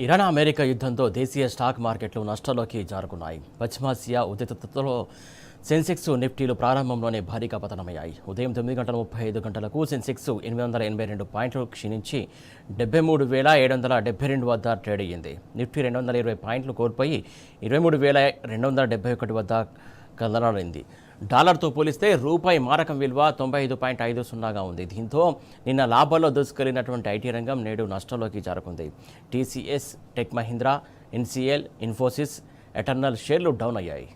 Iran America యుద్ధంతో దేశీయ stock మార్కెట్లు నష్టాల్లోకి జారుకున్నాయి. పశ్చిమాసియా ఉద్రిక్తతలో సెన్సెక్స్, నిఫ్టీలు ప్రారంభంలోనే భారీగా పతనమయ్యాయి. ఉదయం 9:35 గంటలకు సెన్సెక్స్ 882 పాయింట్లు క్షీణించి 73,772 వద్ద ట్రేడ్ అయ్యింది. నిఫ్టీ 220 పాయింట్లు కోల్పోయి 23,271 వద్ద కదలాడింది. డాలర్తో పోలిస్తే రూపాయి మారకం విలువ 95.50గా ఉంది. దీంతో నిన్న లాభాల్లో దూసుకెళ్లినటువంటి ఐటీ రంగం నేడు నష్టాల్లోకి జారుకుంది. TCS, Tech Mahindra, HCL, Infosys, Eternal షేర్లు డౌన్ అయ్యాయి.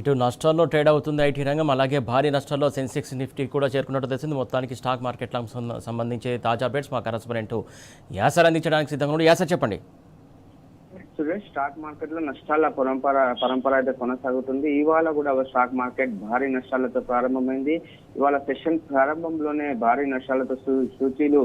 ఇటు నష్టాల్లో ట్రేడ్ అవుతుంది ఐటీ రంగం. అలాగే భారీ నష్టాల్లో సెన్సెక్స్, నిఫ్టీ కూడా చేరుకున్నట్టు తెలిసింది. మొత్తానికి స్టాక్ మార్కెట్లకు సంబంధించి తాజా అప్డేట్స్ మా కరెస్పాండెంట్ యాసర్ అందించడానికి సిద్ధంగా ఉంది. యాసర్, చెప్పండి. సురేష్, స్టాక్ మార్కెట్ లో నష్టాల పరంపర అయితే కొనసాగుతుంది. ఇవాళ కూడా స్టాక్ మార్కెట్ భారీ నష్టాలతో ప్రారంభమైంది. ఇవాళ సెషన్ ప్రారంభంలోనే భారీ నష్టాలతో సూచీలు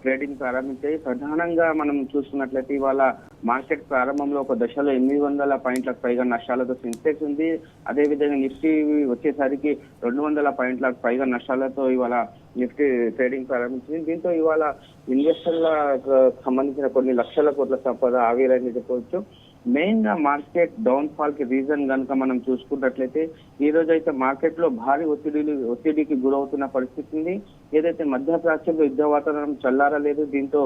ట్రేడింగ్ ప్రారంభించాయి. ప్రధానంగా మనం చూసుకున్నట్లయితే ఇవాళ మార్కెట్ ప్రారంభంలో ఒక దశలో 800 పాయింట్లకు పైగా నష్టాలతో సెన్సెక్స్ ఉంది. అదేవిధంగా నిఫ్టీ వచ్చేసరికి 200 పాయింట్లకు పైగా నష్టాలతో ఇవాళ నిఫ్టీ ట్రేడింగ్ ప్రారంభించింది. దీంతో ఇవాళ ఇన్వెస్టర్లకు సంబంధించిన కొన్ని లక్షల కోట్ల సంపద ఆవిరైంది చెప్పవచ్చు. మెయిన్ గా మార్కెట్ డౌన్ ఫాల్ కి రీజన్ కనుక మనం చూసుకున్నట్లయితే ఈ రోజు అయితే మార్కెట్ లో భారీ ఒత్తిడికి గురవుతున్న పరిస్థితి ఉంది. ఏదైతే మధ్యప్రాచ్యంలో యుద్ధ వాతావరణం చల్లారలేదు. దీంతో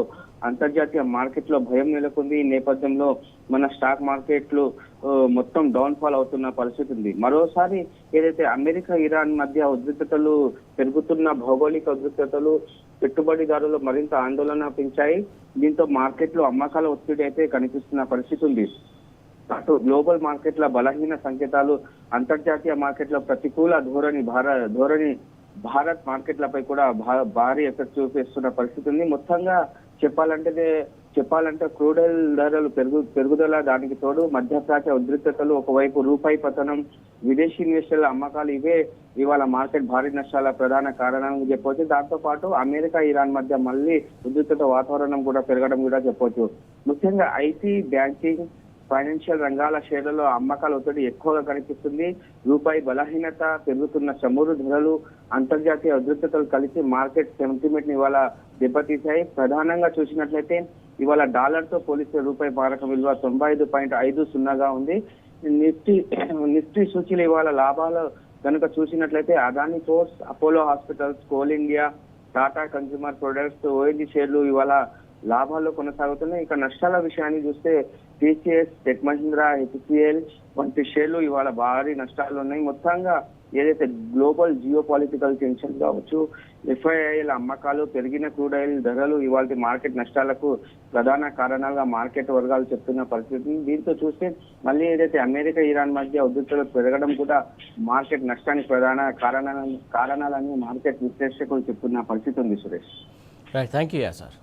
అంతర్జాతీయ మార్కెట్ లో భయం నెలకొంది. ఈ నేపథ్యంలో మన స్టాక్ మార్కెట్లు మొత్తం డౌన్ ఫాల్ అవుతున్న పరిస్థితి ఉంది. మరోసారి ఏదైతే అమెరికా, ఇరాన్ మధ్య ఉద్రిక్తతలు పెరుగుతున్న భౌగోళిక ఉద్రిక్తతలు పెట్టుబడిదారులు మరింత ఆందోళన పెంచాయి. దీంతో మార్కెట్ లో అమ్మకాల ఒత్తిడి అయితే కనిపిస్తున్న పరిస్థితి ఉంది. అటు గ్లోబల్ మార్కెట్ల బలహీన సంకేతాలు అంతర్జాతీయ మార్కెట్ల ప్రతికూల ధోరణి భారత్ మార్కెట్లపై కూడా భారీ ఎఫెక్ట్ చూపిస్తున్న పరిస్థితి ఉంది. మొత్తంగా చెప్పాలంటే క్రూడ్ ఆయిల్ ధరలు పెరుగుదల, దానికి తోడు మధ్యప్రాచ్య ఉద్రిక్తతలు, ఒకవైపు రూపాయి పతనం, విదేశీ ఇన్వెస్టర్ల అమ్మకాలు, ఇవే ఇవాళ మార్కెట్ భారీ నష్టాల ప్రధాన కారణంగా చెప్పవచ్చు. దాంతో పాటు అమెరికా, ఇరాన్ మధ్య మళ్ళీ ఉద్రిక్తత వాతావరణం కూడా పెరగడం కూడా చెప్పవచ్చు. ముఖ్యంగా ఐటీ, బ్యాంకింగ్, ఫైనాన్షియల్ రంగాల షేర్లలో అమ్మకాల ఒత్తిడి ఎక్కువగా కనిపిస్తుంది. రూపాయి బలహీనత, పెరుగుతున్న చమురు ధరలు, అంతర్జాతీయ ఉద్రిక్తతలు కలిసి మార్కెట్ సెంటిమెంట్ ని ఇవాళ దెబ్బతీశాయి. ప్రధానంగా చూసినట్లయితే ఇవాళ డాలర్ తో పోలిస్తే రూపాయి మారకం విలువ 95.50గా ఉంది. నిఫ్టీ సూచీలు ఇవాళ లాభాలు కనుక చూసినట్లయితే Adani ports, Apollo hospitals, coal India, Tata consumer products, ONG షేర్లు ఇవాళ లాభాల్లో కొనసాగుతున్నాయి. ఇక నష్టాల విషయాన్ని చూస్తే టీసీఎస్, టెక్ మహీంద్రా, హెచ్సిఎల్ వంటి షేర్లు ఇవాళ భారీ నష్టాలు ఉన్నాయి. మొత్తంగా ఏదైతే గ్లోబల్ జియో పాలిటికల్ టెన్షన్ కావచ్చు, ఎఫ్ఐఐల అమ్మకాలు, పెరిగిన క్రూడ్ ఆయిల్ ధరలు ఇవాళ మార్కెట్ నష్టాలకు ప్రధాన కారణాలుగా మార్కెట్ వర్గాలు చెప్తున్న పరిస్థితి. దీంతో చూస్తే మళ్ళీ ఏదైతే అమెరికా, ఇరాన్ మధ్య ఉద్రిక్తతలు పెరగడం కూడా మార్కెట్ నష్టానికి ప్రధాన కారణాలని మార్కెట్ విశ్లేషకులు చెప్తున్న పరిస్థితి ఉంది. Suresh, thank you. సార్.